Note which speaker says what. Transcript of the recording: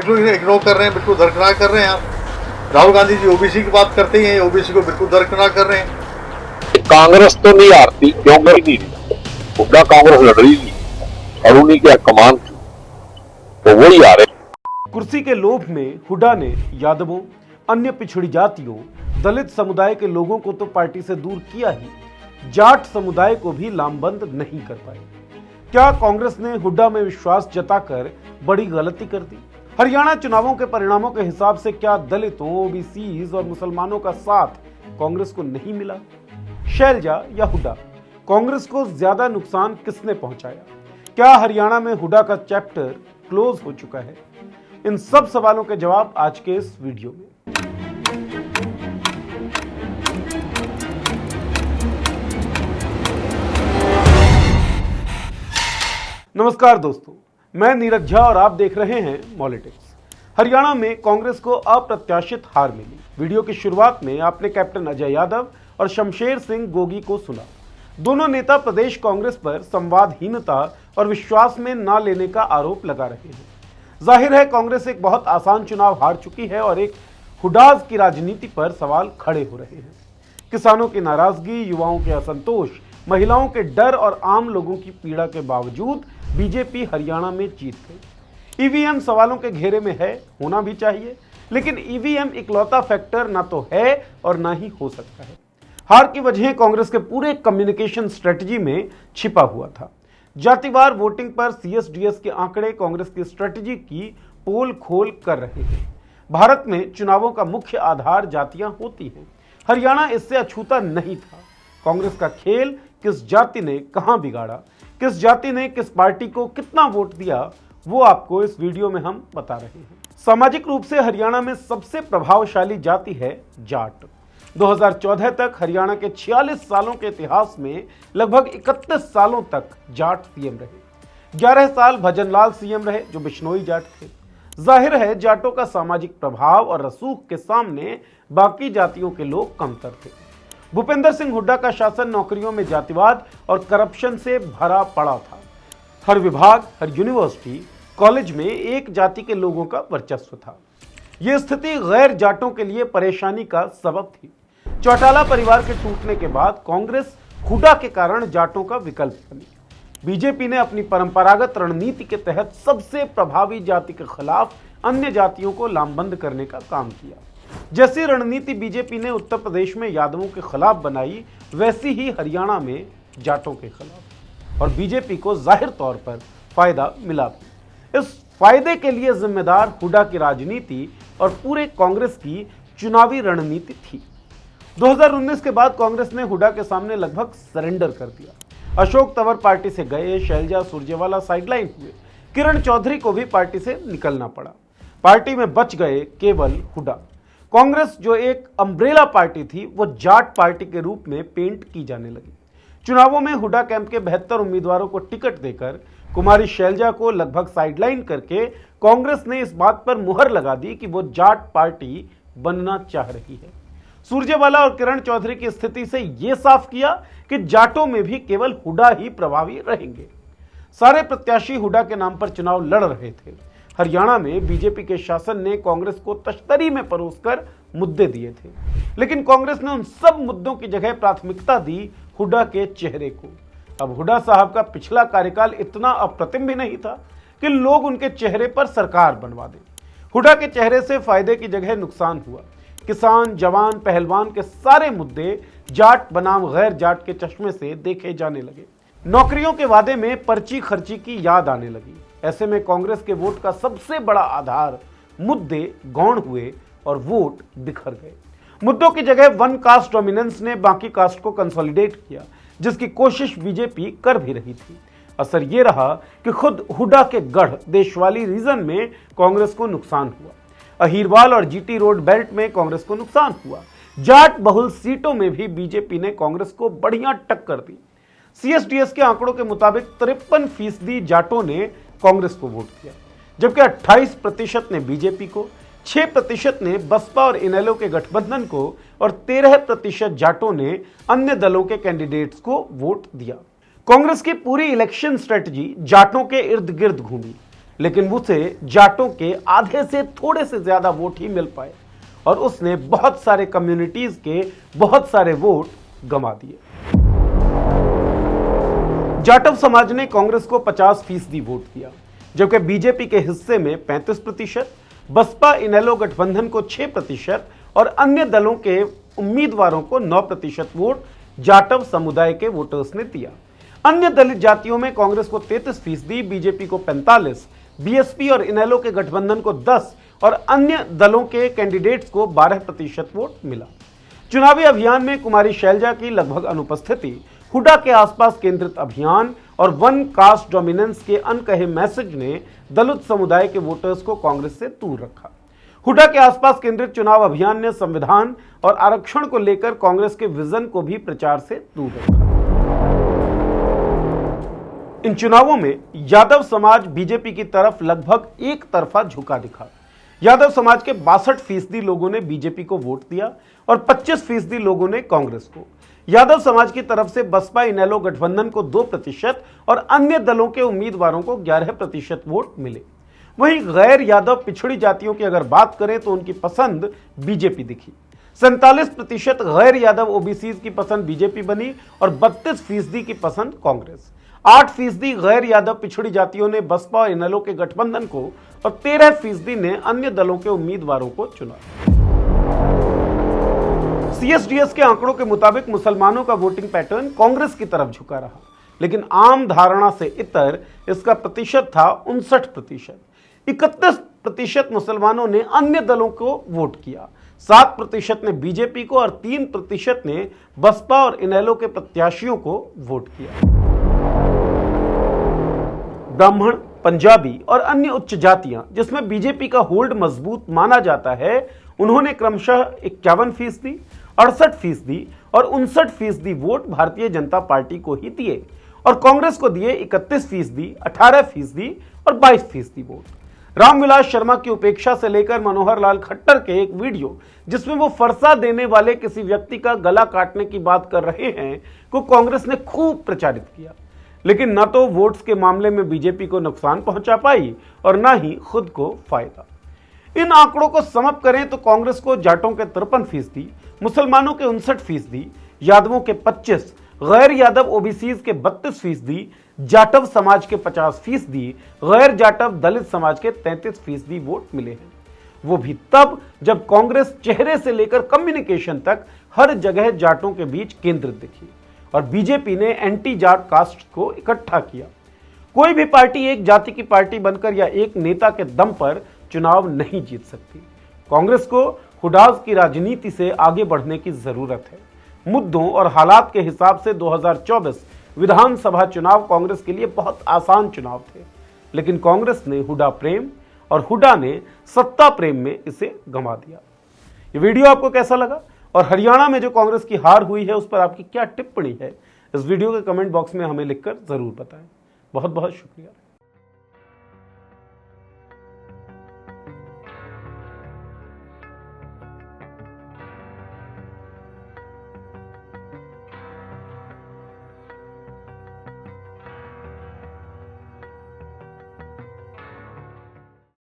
Speaker 1: Ignore कर रहे हैं, बिल्कुल दरकिनार कर रहे हैं। आप राहुल गांधी जी ओबीसी की बात करते हैं, ओबीसी को बिल्कुल दरकिनार कर रहे हैं।
Speaker 2: कांग्रेस तो नहीं हारती, क्यों गई नहीं? हुड्डा कांग्रेस लड़ रही थी और उन्हीं के कमान थी, तो वही हारे।
Speaker 3: कुर्सी के लोभ में हुड्डा ने यादवों, अन्य पिछड़ी जातियों, दलित समुदाय के लोगों को तो पार्टी से दूर किया ही, जाट समुदाय को भी लामबंद नहीं कर पाए। क्या कांग्रेस ने हुड्डा में विश्वास जताकर बड़ी गलती कर दी? हरियाणा चुनावों के परिणामों के हिसाब से क्या दलितों, ओबीसीज और मुसलमानों का साथ कांग्रेस को नहीं मिला? शैलजा या हुड्डा, कांग्रेस को ज्यादा नुकसान किसने पहुंचाया? क्या हरियाणा में हुड्डा का चैप्टर क्लोज हो चुका है? इन सब सवालों के जवाब आज के इस वीडियो में। नमस्कार दोस्तों, मैं नीरज झा और आप देख रहे हैं मॉलिटिक्स। हरियाणा में कांग्रेस को अप्रत्याशित हार मिली। वीडियो की शुरुआत में आपने कैप्टन अजय यादव और शमशेर सिंह गोगी को सुना। दोनों नेता प्रदेश कांग्रेस पर संवादहीनता और विश्वास में न लेने का आरोप लगा रहे हैं। जाहिर है कांग्रेस एक बहुत आसान चुनाव हार चुकी है और एक हुड्डाज की राजनीति पर सवाल खड़े हो रहे हैं। किसानों की नाराजगी, युवाओं के असंतोष, महिलाओं के डर और आम लोगों की पीड़ा के बावजूद बीजेपी हरियाणा में जीत गई। ईवीएम सवालों के घेरे में है, होना भी चाहिए, लेकिन ईवीएम इकलौता फैक्टर ना तो है और ना ही हो सकता है। हार की वजह कांग्रेस के पूरे कम्युनिकेशन स्ट्रेटजी में छिपा हुआ था। जातिवार वोटिंग पर सीएसडीएस के आंकड़े कांग्रेस की स्ट्रेटजी की पोल खोल कर रहे हैं। भारत में चुनावों का मुख्य आधार जातियां होती हैं। हरियाणा इससे अछूता नहीं था। कांग्रेस का खेल किस जाति ने कहां बिगाड़ा, किस जाति ने किस पार्टी को कितना वोट दिया, वो आपको इस वीडियो में हम बता रहे हैं। सामाजिक रूप से हरियाणा में सबसे प्रभावशाली जाति है जाट। 2014 तक हरियाणा के 46 सालों के इतिहास में लगभग 31 सालों तक जाट सीएम रहे। 11 साल भजनलाल सीएम रहे जो बिश्नोई जाट थे। जाहिर है जाटों का सामाजिक प्रभाव और रसूख के सामने बाकी जातियों के लोग कमतर थे। भूपेंद्र सिंह हुड्डा का शासन नौकरियों में जातिवाद और करप्शन से भरा पड़ा था। हर विभाग, हर यूनिवर्सिटी, कॉलेज में एक जाति के लोगों का वर्चस्व था। यह स्थिति गैर जाटों के लिए परेशानी का सबब थी। चौटाला परिवार के टूटने के बाद कांग्रेस हुड्डा के कारण जाटों का विकल्प बनी। बीजेपी ने अपनी परंपरागत रणनीति के तहत सबसे प्रभावी जाति के खिलाफ अन्य जातियों को लामबंद करने का काम किया। जैसी रणनीति बीजेपी ने उत्तर प्रदेश में यादवों के खिलाफ बनाई, वैसी ही हरियाणा में जाटों के खिलाफ। और बीजेपी को जाहिर तौर पर फायदा मिला भी। इस फायदे के लिए जिम्मेदार हुड्डा की राजनीति और पूरे कांग्रेस की चुनावी रणनीति थी। 2019 के बाद कांग्रेस ने हुड्डा के सामने लगभग सरेंडर कर दिया। अशोक तंवर पार्टी से गए, शैलजा सुरजेवाला साइडलाइन हुए, किरण चौधरी को भी पार्टी से निकलना पड़ा। पार्टी में बच गए केवल हुड्डा। कांग्रेस जो एक अम्ब्रेला पार्टी थी, वो जाट पार्टी के रूप में पेंट की जाने लगी। चुनावों में हुड्डा कैंप के 72 उम्मीदवारों को टिकट देकर कुमारी शैलजा को लगभग साइडलाइन करके कांग्रेस ने इस बात पर मुहर लगा दी कि वो जाट पार्टी बनना चाह रही है। सुरजेवाला और किरण चौधरी की स्थिति से यह साफ किया कि जाटों में भी केवल हुड्डा ही प्रभावी रहेंगे। सारे प्रत्याशी हुड्डा के नाम पर चुनाव लड़ रहे थे। हरियाणा में बीजेपी के शासन ने कांग्रेस को तश्तरी में परोसकर मुद्दे दिए थे, लेकिन कांग्रेस ने उन सब मुद्दों की जगह प्राथमिकता दी हुड्डा के चेहरे को। अब हुड्डा साहब का पिछला कार्यकाल इतना अप्रतिम भी नहीं था कि लोग उनके चेहरे पर सरकार बनवा दें। हुड्डा के चेहरे से फायदे की जगह नुकसान हुआ। किसान, जवान, पहलवान के सारे मुद्दे जाट बनाम गैर जाट के चश्मे से देखे जाने लगे। नौकरियों के वादे में पर्ची खर्ची की याद आने लगी। ऐसे में कांग्रेस के वोट का सबसे बड़ा आधार मुद्दे गौण हुए और वोट बिखर गए। मुद्दों की जगह वन कास्ट डोमिनेंस ने बाकी कास्ट को कंसोलिडेट किया, जिसकी कोशिश बीजेपी कर भी रही थी। असर यह रहा कि खुद हुड्डा के गढ़ देशवाली रीजन में कांग्रेस को नुकसान हुआ। अहीरवाल और जीटी रोड बेल्ट में कांग्रेस को नुकसान हुआ। जाट बहुल सीटों में भी बीजेपी ने कांग्रेस को बढ़िया टक्कर दी। सीएसडीएस के आंकड़ों के मुताबिक 53% जाटों ने कांग्रेस को वोट किया, जबकि 28% ने बीजेपी को, 6% ने बसपा और इनेलो के गठबंधन को और 13% जाटों ने अन्य दलों के कैंडिडेट्स को वोट दिया। कांग्रेस की पूरी इलेक्शन स्ट्रेटजी जाटों के इर्द गिर्द घूमी। लेकिन उसे जाटों के आधे से थोड़े से ज्यादा वोट ही मिल पाए और उसने बहुत सारे कम्युनिटीज के बहुत सारे वोट गंवा दिए। जाटव समाज ने कांग्रेस को 50% वोट दिया, जबकि बीजेपी के हिस्से में 35%, बसपा इनेलो गठबंधन को 6% और अन्य दलों के उम्मीदवारों को 9% वोट जाटव समुदाय के वोटर्स ने दिया। अन्य दलित जातियों में कांग्रेस को 33%, बीजेपी को 45%, बीएसपी और इनेलो के गठबंधन को 10% और अन्य दलों के कैंडिडेट्स को 12% वोट मिला। चुनावी अभियान में कुमारी शैलजा की लगभग अनुपस्थिति, हुड्डा के आसपास केंद्रित अभियान और वन कास्ट डोमिनेंस के अनकहे मैसेज ने दलित समुदाय के वोटर्स को कांग्रेस से दूर रखा। हुड्डा के आसपास केंद्रित चुनाव अभियान ने संविधान और आरक्षण को लेकर कांग्रेस के विजन को भी प्रचार से दूर रखा। इन चुनावों में यादव समाज बीजेपी की तरफ लगभग एक तरफा झुका दिखा। यादव समाज के 62% लोगों ने बीजेपी को वोट दिया और 25% लोगों ने कांग्रेस को। यादव समाज की तरफ से बसपा इनेलो गठबंधन को 2% और अन्य दलों के उम्मीदवारों को 11% वोट मिले। वहीं गैर यादव पिछड़ी जातियों की अगर बात करें तो उनकी पसंद बीजेपी दिखी। 47% गैर यादव ओबीसी की पसंद बीजेपी बनी और 32% की पसंद कांग्रेस। 8% गैर यादव पिछड़ी जातियों ने बसपा और इनेलो के गठबंधन को और 13% ने अन्य दलों के उम्मीदवारों को चुना। सीएसडीएस के आंकड़ों के मुताबिक मुसलमानों का वोटिंग पैटर्न कांग्रेस की तरफ झुका रहा, लेकिन आम धारणा से इतर इसका प्रतिशत था 59%। 31% मुसलमानों ने अन्य दलों को वोट किया, 7% ने बीजेपी को और 3% ने बसपा और इनेलो के प्रत्याशियों को वोट किया। ब्राह्मण, पंजाबी और अन्य उच्च जातियां जिसमें बीजेपी का होल्ड मजबूत माना जाता है, उन्होंने क्रमशः 51%, 68% और 59% वोट भारतीय जनता पार्टी को ही दिए और कांग्रेस को दिए 31%, 18% और 22% वोट। रामविलास शर्मा की उपेक्षा से लेकर मनोहर लाल खट्टर के एक वीडियो जिसमें वो फरसा देने वाले किसी व्यक्ति का गला काटने की बात कर रहे हैं को कांग्रेस ने खूब प्रचारित किया, लेकिन न तो वोट्स के मामले में बीजेपी को नुकसान पहुंचा पाई और न ही खुद को फायदा। इन आंकड़ों को समअप करें तो कांग्रेस को जाटों के 53%, मुसलमानों के 59%, यादवों के 25%, गैर यादव ओबीसी के 32%, जाटव समाज के 50%, गैर जाटव दलित समाज के 33% वोट मिले हैं। वो भी तब जब कांग्रेस चेहरे से लेकर कम्युनिकेशन तक हर जगह जाटों के बीच केंद्रित दिखी और बीजेपी ने एंटी जाट कास्ट को इकट्ठा किया। कोई भी पार्टी एक जाति की पार्टी बनकर या एक नेता के दम पर चुनाव नहीं जीत सकती। कांग्रेस को हुड्डाज की राजनीति से आगे बढ़ने की जरूरत है। मुद्दों और हालात के हिसाब से 2024 विधानसभा चुनाव कांग्रेस के लिए बहुत आसान चुनाव थे, लेकिन कांग्रेस ने हुड्डा प्रेम और हुड्डा ने सत्ता प्रेम में इसे गंवा दिया। ये वीडियो आपको कैसा लगा और हरियाणा में जो कांग्रेस की हार हुई है उस पर आपकी क्या टिप्पणी है, इस वीडियो के कमेंट बॉक्स में हमें लिखकर जरूर बताएं। बहुत बहुत शुक्रिया।